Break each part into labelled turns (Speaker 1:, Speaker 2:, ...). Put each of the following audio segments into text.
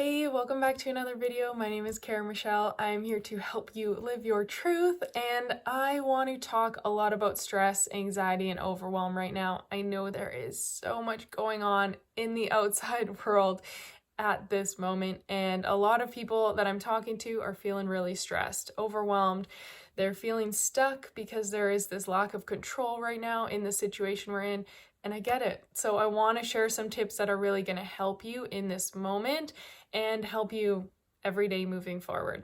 Speaker 1: Hey, welcome back to another video. My name is Kara Michelle. I am here to help you live your truth, and I want to talk a lot about stress, anxiety, and overwhelm right now. I know there is so much going on in the outside world at this moment, and a lot of people that I'm talking to are feeling really stressed, overwhelmed. They're feeling stuck because there is this lack of control right now in the situation we're in, and I get it. So I want to share some tips that are really going to help you in this moment and help you every day moving forward.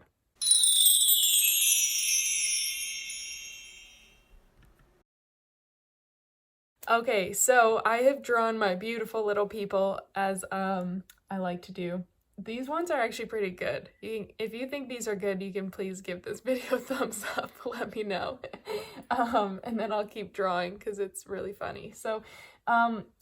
Speaker 1: Okay, so I have drawn my beautiful little people as I like to do. These ones are actually pretty good. If you think these are good, you can please give this video a thumbs up. Let me know. And then I'll keep drawing because it's really funny. So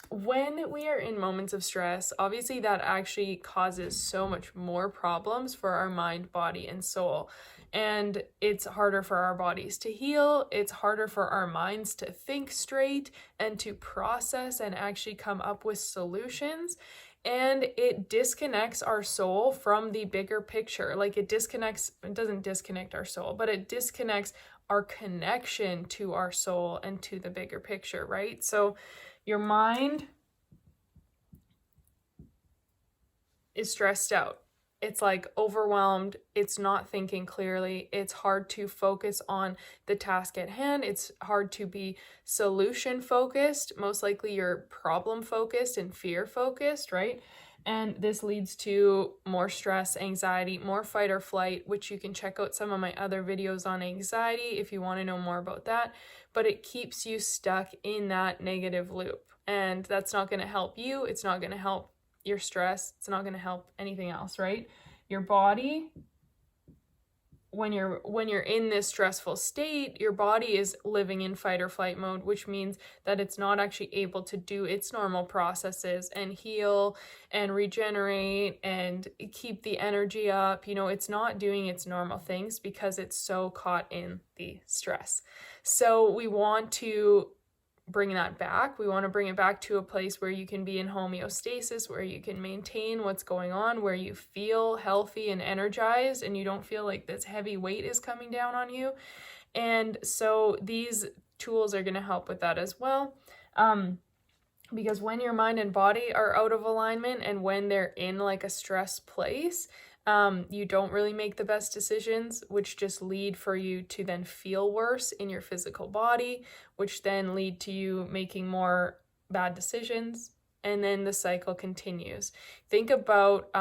Speaker 1: when we are in moments of stress, obviously that actually causes so much more problems for our mind, body, and soul. And it's harder for our bodies to heal. It's harder for our minds to think straight and to process and actually come up with solutions. And it disconnects our soul from the bigger picture. Like it doesn't disconnect our soul, but it disconnects our connection to our soul and to the bigger picture, right? So your mind is stressed out. It's like overwhelmed. It's not thinking clearly. It's hard to focus on the task at hand. It's hard to be solution focused. Most likely you're problem focused and fear focused, right? And this leads to more stress, anxiety, more fight or flight, which you can check out some of my other videos on anxiety if you want to know more about that. But it keeps you stuck in that negative loop. And that's not going to help you. It's not going to help your stress. It's not going to help anything else, right? Your body, when you're in this stressful state, your body is living in fight or flight mode, which means that it's not actually able to do its normal processes and heal and regenerate and keep the energy up. It's not doing its normal things because it's so caught in the stress. So we want to bring that back. We want to bring it back to a place where you can be in homeostasis, where you can maintain what's going on, where you feel healthy and energized and you don't feel like this heavy weight is coming down on you. And so these tools are going to help with that as well. Because when your mind and body are out of alignment and when they're in like a stress place, you don't really make the best decisions, which just lead for you to then feel worse in your physical body, which then lead to you making more bad decisions. And then the cycle continues. Think about,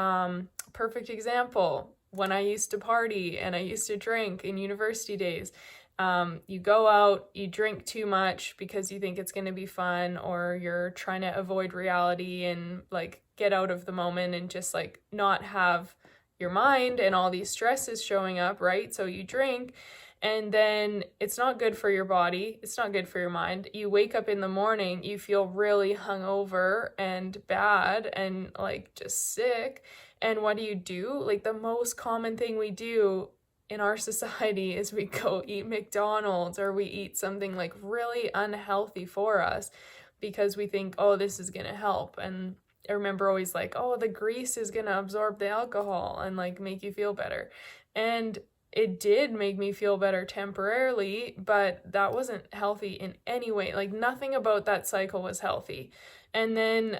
Speaker 1: perfect example, when I used to party and I used to drink in university days. You go out, you drink too much because you think it's going to be fun, or you're trying to avoid reality and like get out of the moment and just like not have your mind and all these stresses showing up, right? So you drink and then it's not good for your body. It's not good for your mind. You wake up in the morning, you feel really hungover and bad and like just sick. And what do? Like the most common thing we do in our society is we go eat McDonald's or we eat something like really unhealthy for us because we think, oh, this is going to help. And I remember always like, oh, the grease is going to absorb the alcohol and like make you feel better. And it did make me feel better temporarily, but that wasn't healthy in any way. Like nothing about that cycle was healthy. And then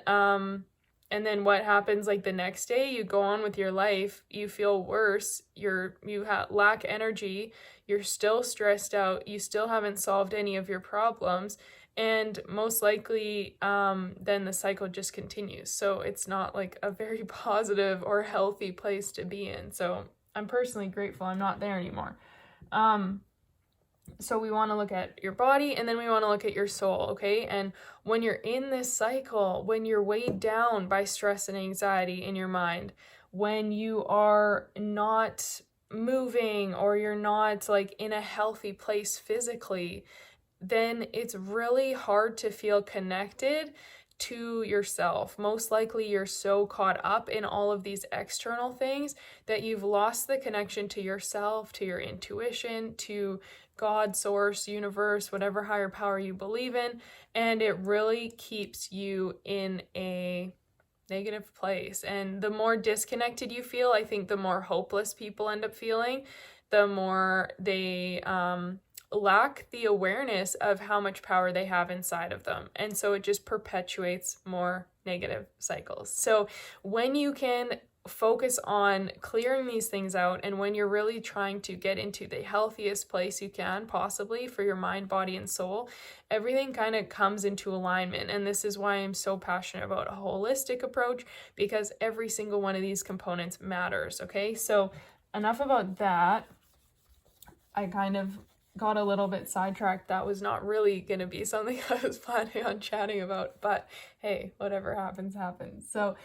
Speaker 1: what happens like the next day, you go on with your life, you feel worse, you lack energy, you're still stressed out, you still haven't solved any of your problems. And most likely, then the cycle just continues. So it's not like a very positive or healthy place to be in. So I'm personally grateful I'm not there anymore. So we want to look at your body and then we want to look at your soul, okay? And when you're in this cycle, when you're weighed down by stress and anxiety in your mind, when you are not moving or you're not like in a healthy place physically, then it's really hard to feel connected to yourself. Most likely you're so caught up in all of these external things that you've lost the connection to yourself, to your intuition, to God, source, universe, whatever higher power you believe in. And it really keeps you in a negative place. And the more disconnected you feel, I think the more hopeless people end up feeling, the more they lack the awareness of how much power they have inside of them. And so it just perpetuates more negative cycles. So when you can focus on clearing these things out, and when you're really trying to get into the healthiest place you can possibly for your mind, body, and soul, everything kind of comes into alignment. And this is why I'm so passionate about a holistic approach, because every single one of these components matters. Okay, so enough about that. I kind of got a little bit sidetracked. That was not really going to be something I was planning on chatting about, but hey, whatever happens, happens. So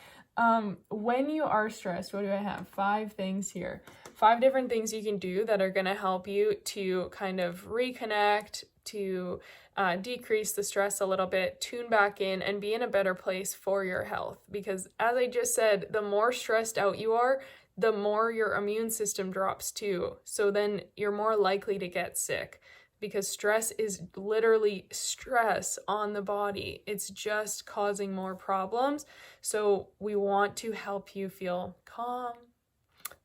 Speaker 1: when you are stressed, what do I have? 5 things here. 5 different things you can do that are going to help you to kind of reconnect, to decrease the stress a little bit, tune back in, and be in a better place for your health. Because as I just said, the more stressed out you are, the more your immune system drops too. So then you're more likely to get sick, because stress is literally stress on the body. It's just causing more problems. So we want to help you feel calm.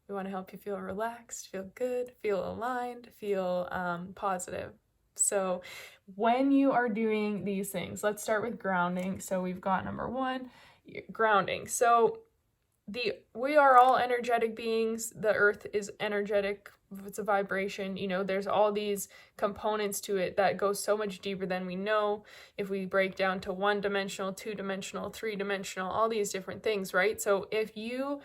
Speaker 1: We want to help you feel relaxed, feel good, feel aligned, feel positive. So when you are doing these things, let's start with grounding. So we've got number 1, grounding. So we are all energetic beings. The earth is energetic. It's a vibration. There's all these components to it that go so much deeper than we know. If we break down to 1-dimensional, 2-dimensional, 3-dimensional, all these different things, right? So if you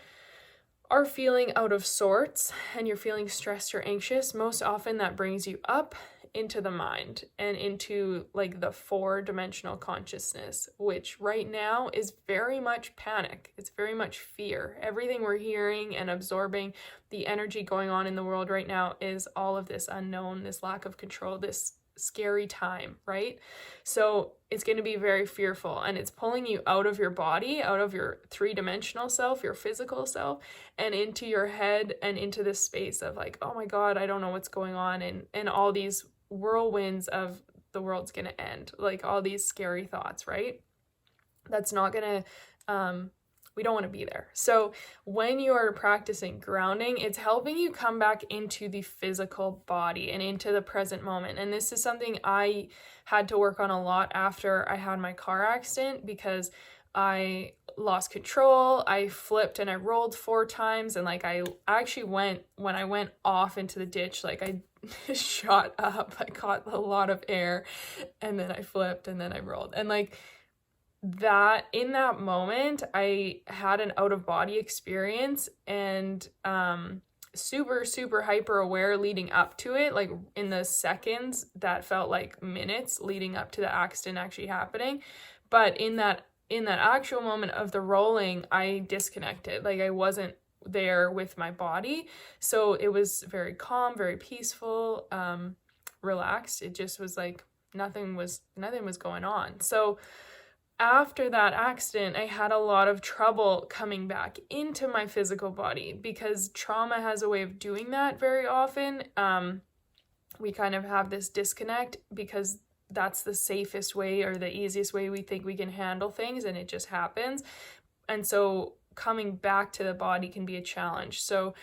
Speaker 1: are feeling out of sorts and you're feeling stressed or anxious, most often that brings you up into the mind and into like the 4-dimensional consciousness, which right now is very much panic. It's very much fear. Everything we're hearing and absorbing, the energy going on in the world right now is all of this unknown, this lack of control, this scary time, right? So it's going to be very fearful, and it's pulling you out of your body, out of your 3-dimensional self, your physical self, and into your head and into this space of like, oh my God, I don't know what's going on, and all these whirlwinds of the world's gonna end, like all these scary thoughts, right? That's not gonna we don't want to be there. So when you are practicing grounding, it's helping you come back into the physical body and into the present moment. And this is something I had to work on a lot after I had my car accident, because I lost control. I flipped and I rolled 4 times, and like I actually when I went off into the ditch, like I shot up, I caught a lot of air, and then I flipped and then I rolled. And like that, in that moment, I had an out of body experience, and super hyper aware leading up to it, like in the seconds that felt like minutes leading up to the accident actually happening. But in that actual moment of the rolling, I disconnected. Like I wasn't there with my body. So it was very calm, very peaceful, relaxed. It just was like nothing was going on. So after that accident, I had a lot of trouble coming back into my physical body, because trauma has a way of doing that very often. We kind of have this disconnect because that's the safest way or the easiest way we think we can handle things, and it just happens. And so coming back to the body can be a challenge. So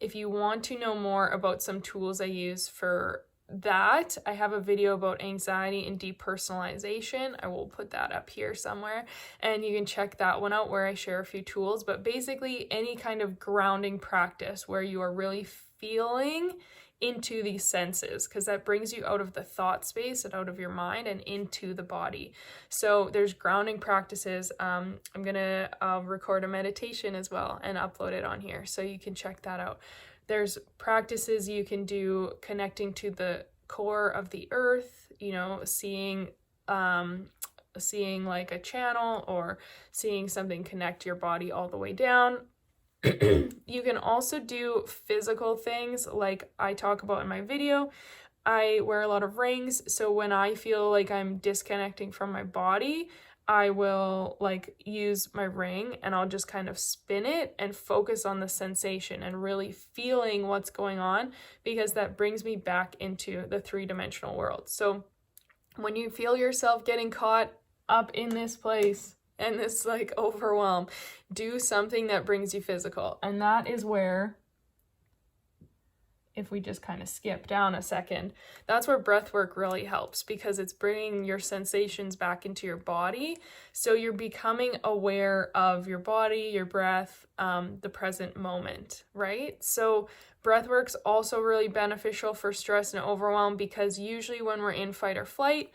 Speaker 1: if you want to know more about some tools I use for that, I have a video about anxiety and depersonalization. I will put that up here somewhere, and you can check that one out where I share a few tools. But basically any kind of grounding practice where you are really feeling into these senses, because that brings you out of the thought space and out of your mind and into the body. So there's grounding practices. I'll record a meditation as well and upload it on here, so you can check that out. There's practices you can do connecting to the core of the earth, seeing like a channel, or seeing something connect your body all the way down. You can also do physical things like I talk about in my video. I wear a lot of rings, so when I feel like I'm disconnecting from my body, I will like use my ring and I'll just kind of spin it and focus on the sensation and really feeling what's going on, because that brings me back into the 3-dimensional world. So when you feel yourself getting caught up in this place and this like overwhelm. Do something that brings you physical. And that is where, if we just kind of skip down a second, that's where breath work really helps, because it's bringing your sensations back into your body. So you're becoming aware of your body, your breath, the present moment, right? So breath work's also really beneficial for stress and overwhelm, because usually when we're in fight or flight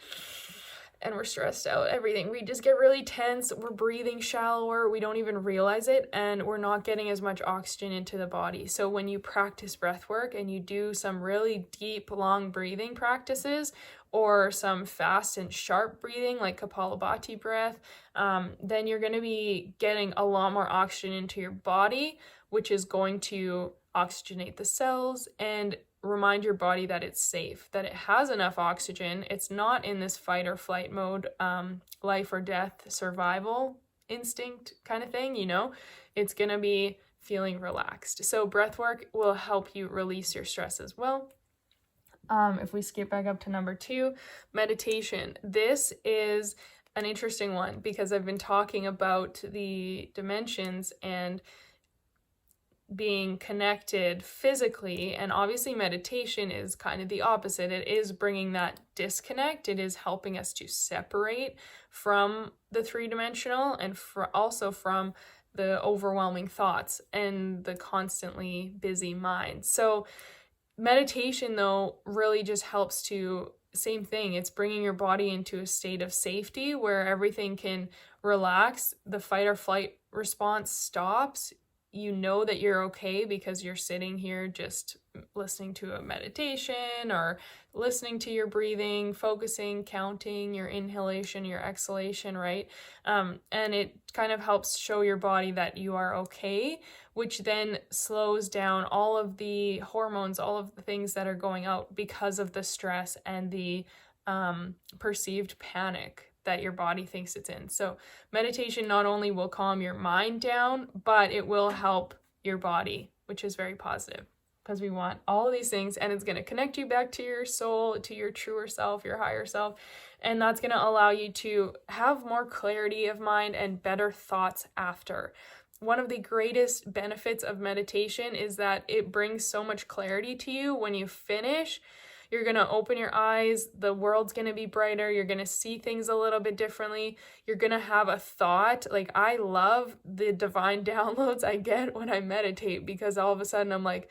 Speaker 1: and we're stressed out, everything, we just get really tense, we're breathing shallower, we don't even realize it, and we're not getting as much oxygen into the body. So when you practice breath work and you do some really deep, long breathing practices, or some fast and sharp breathing like Kapalabhati breath, then you're going to be getting a lot more oxygen into your body, which is going to oxygenate the cells and remind your body that it's safe, that it has enough oxygen. It's not in this fight or flight mode, life or death, survival instinct kind of thing, you know? It's going to be feeling relaxed. So breath work will help you release your stress as well. If we skip back up to number 2, meditation. This is an interesting one, because I've been talking about the dimensions and being connected physically, and obviously meditation is kind of the opposite. It is bringing that disconnect. It is helping us to separate from the three-dimensional and also from the overwhelming thoughts and the constantly busy mind. So meditation, though, really just helps to, same thing, it's bringing your body into a state of safety where everything can relax. The fight or flight response stops. You know that you're okay because you're sitting here just listening to a meditation or listening to your breathing, focusing, counting your inhalation, your exhalation, right? And it kind of helps show your body that you are okay, which then slows down all of the hormones, all of the things that are going out because of the stress and the perceived panic that your body thinks it's in. So meditation not only will calm your mind down, but it will help your body, which is very positive, because we want all of these things, and it's going to connect you back to your soul, to your truer self, your higher self, and that's going to allow you to have more clarity of mind and better thoughts after. One of the greatest benefits of meditation is that it brings so much clarity to you when you finish. You're going to open your eyes, the world's going to be brighter, you're going to see things a little bit differently, you're going to have a thought. Like, I love the divine downloads I get when I meditate, because all of a sudden I'm like,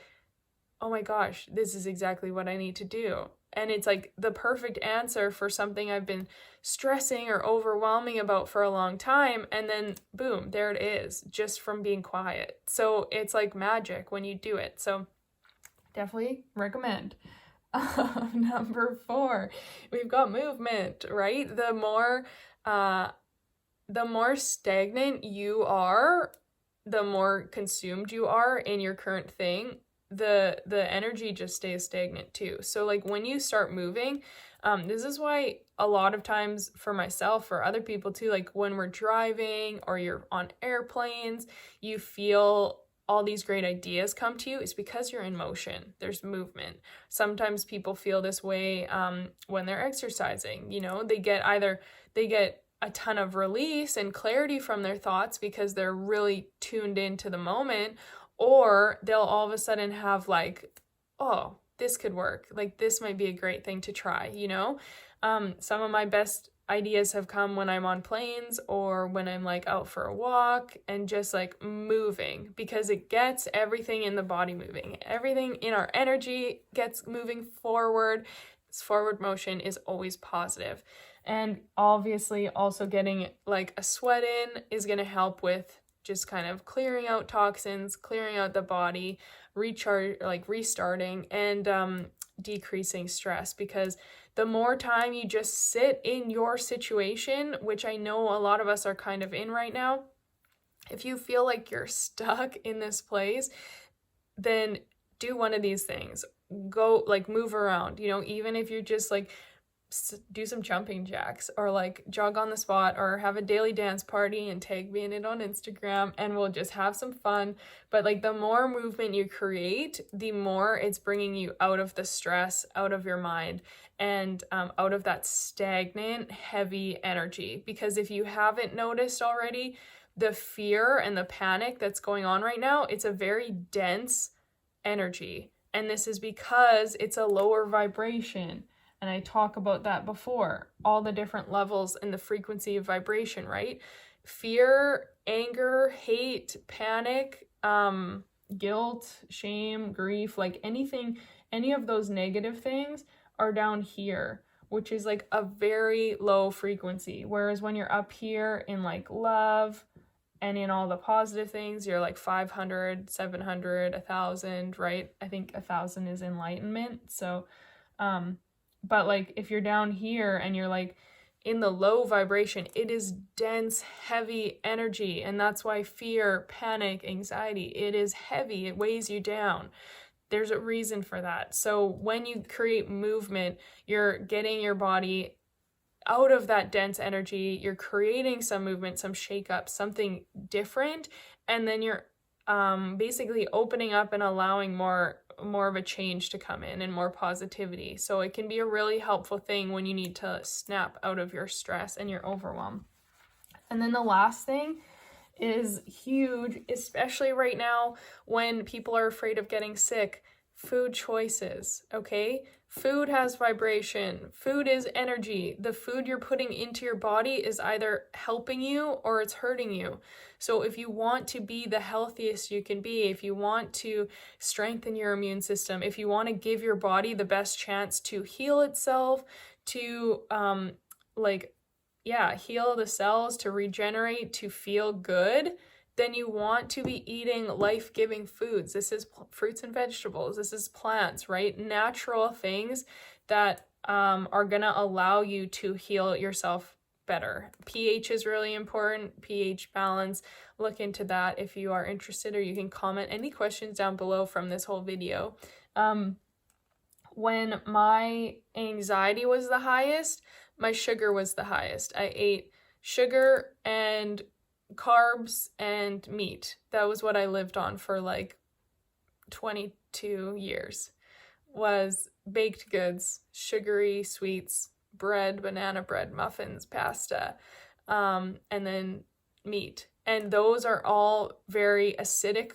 Speaker 1: oh my gosh, this is exactly what I need to do. And it's like the perfect answer for something I've been stressing or overwhelming about for a long time. And then boom, there it is, just from being quiet. So it's like magic when you do it. So definitely recommend. Number 4, we've got movement, right? The more stagnant you are, the more consumed you are in your current thing, the energy just stays stagnant too. So like when you start moving, this is why a lot of times for myself, for other people too, like when we're driving or you're on airplanes, you feel all these great ideas come to you, is because you're in motion. There's movement. Sometimes people feel this way when they're exercising. You know, they get a ton of release and clarity from their thoughts because they're really tuned into the moment, or they'll all of a sudden have like, oh, this could work. Like, this might be a great thing to try, you know? Some of my best ideas have come when I'm on planes or when I'm like out for a walk and just like moving, because it gets everything in the body moving. Everything in our energy gets moving forward. This forward motion is always positive. And obviously also getting like a sweat in is going to help with just kind of clearing out toxins, clearing out the body, restarting, and decreasing stress, because the more time you just sit in your situation, which I know a lot of us are kind of in right now, if you feel like you're stuck in this place, then do one of these things. Go like move around, you know, even if you're just like do some jumping jacks, or like jog on the spot, or have a daily dance party and tag me in it on Instagram, and we'll just have some fun. But like the more movement you create, the more it's bringing you out of the stress, out of your mind, and out of that stagnant, heavy energy. Because if you haven't noticed already, the fear and the panic that's going on right now, it's a very dense energy. And this is because it's a lower vibration. And I talk about that before, all the different levels and the frequency of vibration, right? Fear, anger, hate, panic, guilt, shame, grief, like anything, any of those negative things are down here, which is like a very low frequency. Whereas when you're up here in like love and in all the positive things, you're like 500, 700, 1,000, right? I think 1,000 is enlightenment. So, but like if you're down here and you're like in the low vibration, it is dense, heavy energy. And that's why fear, panic, anxiety, it is heavy. It weighs you down. There's a reason for that. So when you create movement, you're getting your body out of that dense energy. You're creating some movement, some shake up, something different. And then you're basically opening up and allowing more of a change to come in and more positivity. So it can be a really helpful thing when you need to snap out of your stress and your overwhelm. And then the last thing is huge, especially right now when people are afraid of getting sick. Food choices, okay? Food has vibration. Food is energy. The food you're putting into your body is either helping you or it's hurting you. So if you want to be the healthiest you can be, if you want to strengthen your immune system, if you want to give your body the best chance to heal itself, to heal the cells, to regenerate, to feel good, then you want to be eating life-giving foods. This is fruits and vegetables. This is plants, right? Natural things that are going to allow you to heal yourself better. pH is really important. pH balance. Look into that if you are interested, or you can comment any questions down below from this whole video. When my anxiety was the highest, my sugar was the highest. I ate sugar and carbs and meat. That was what I lived on for like 22 years, was baked goods, sugary sweets, bread, banana bread, muffins, pasta, and then meat. And those are all very acidic.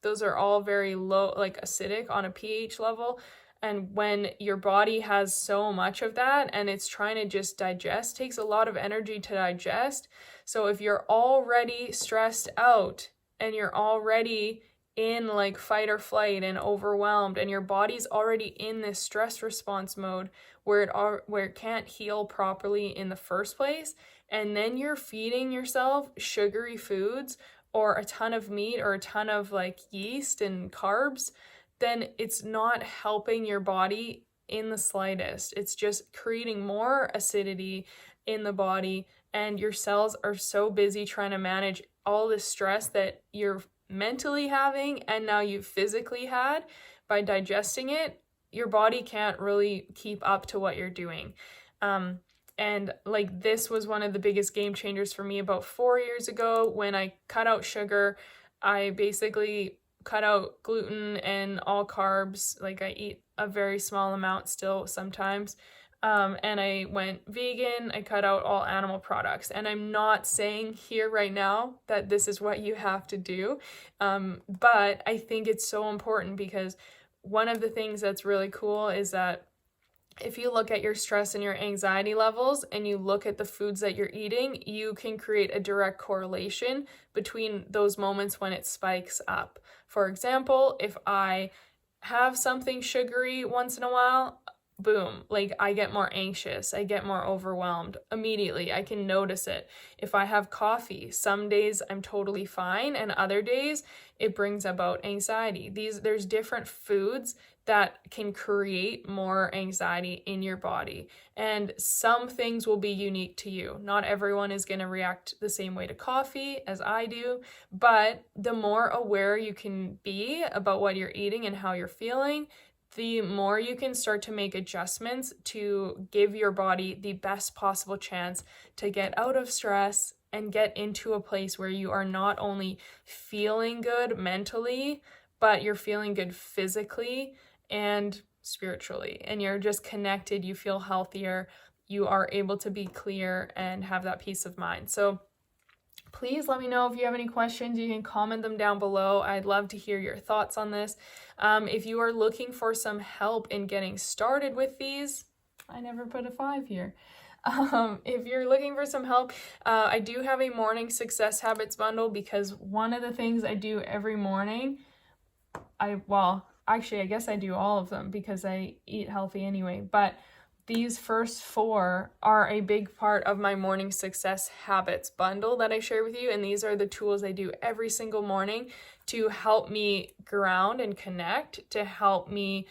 Speaker 1: Those are all very low, like acidic on a pH level. And when your body has so much of that and it's trying to just digest, takes a lot of energy to digest. So if you're already stressed out and you're already in like fight or flight and overwhelmed, and your body's already in this stress response mode where it can't heal properly in the first place, and then you're feeding yourself sugary foods or a ton of meat or a ton of like yeast and carbs, then it's not helping your body in the slightest. It's just creating more acidity in the body, and your cells are so busy trying to manage all this stress that you're mentally having and now you've physically had by digesting it. Your body can't really keep up to what you're doing. And like this was one of the biggest game changers for me about 4 years ago when I cut out sugar. I basically cut out gluten and all carbs. Like I eat a very small amount still sometimes. And I went vegan. I cut out all animal products. And I'm not saying here right now that this is what you have to do. But I think it's so important, because one of the things that's really cool is that if you look at your stress and your anxiety levels and you look at the foods that you're eating, you can create a direct correlation between those moments when it spikes up. For example, if I have something sugary once in a while, boom, like I get more anxious, I get more overwhelmed immediately. I can notice it. If I have coffee, some days I'm totally fine, and other days it brings about anxiety. There's different foods that can create more anxiety in your body, and some things will be unique to you. Not everyone is going to react the same way to coffee as I do, but the more aware you can be about what you're eating and how you're feeling, the more you can start to make adjustments to give your body the best possible chance to get out of stress and get into a place where you are not only feeling good mentally, but you're feeling good physically and spiritually, and you're just connected, you feel healthier, you are able to be clear and have that peace of mind. So please let me know if you have any questions. You can comment them down below. I'd love to hear your thoughts on this. If you are looking for some help in getting started with these, I never put a 5 here. If you're looking for some help, I do have a morning success habits bundle, because one of the things I do every morning, I guess I do all of them because I eat healthy anyway, but these first 4 are a big part of my morning success habits bundle that I share with you. And these are the tools I do every single morning to help me ground and connect, to help me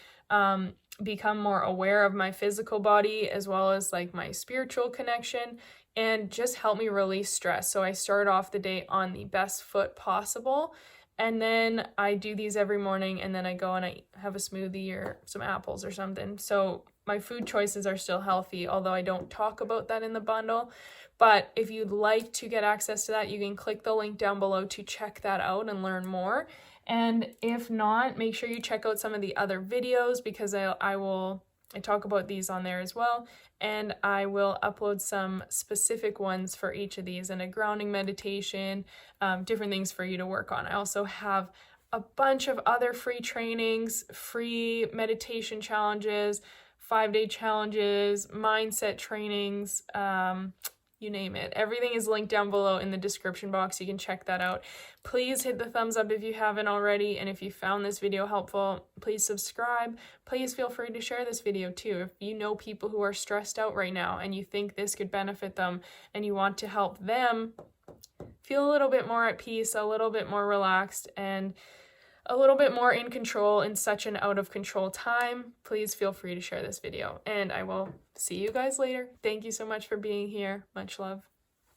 Speaker 1: become more aware of my physical body, as well as like my spiritual connection, and just help me release stress. So I start off the day on the best foot possible. And then I do these every morning, and then I go and I have a smoothie or some apples or something. So my food choices are still healthy, although I don't talk about that in the bundle. But if you'd like to get access to that, you can click the link down below to check that out and learn more. And if not, make sure you check out some of the other videos, because I talk about these on there as well. And I will upload some specific ones for each of these, and a grounding meditation, different things for you to work on. I also have a bunch of other free trainings, free meditation challenges, 5-day challenges, mindset trainings, you name it. Everything is linked down below in the description box. You can check that out. Please hit the thumbs up if you haven't already. And if you found this video helpful, please subscribe. Please feel free to share this video too. If you know people who are stressed out right now and you think this could benefit them and you want to help them feel a little bit more at peace, a little bit more relaxed, and a little bit more in control in such an out of control time, please feel free to share this video. And I will see you guys later. Thank you so much for being here. Much love.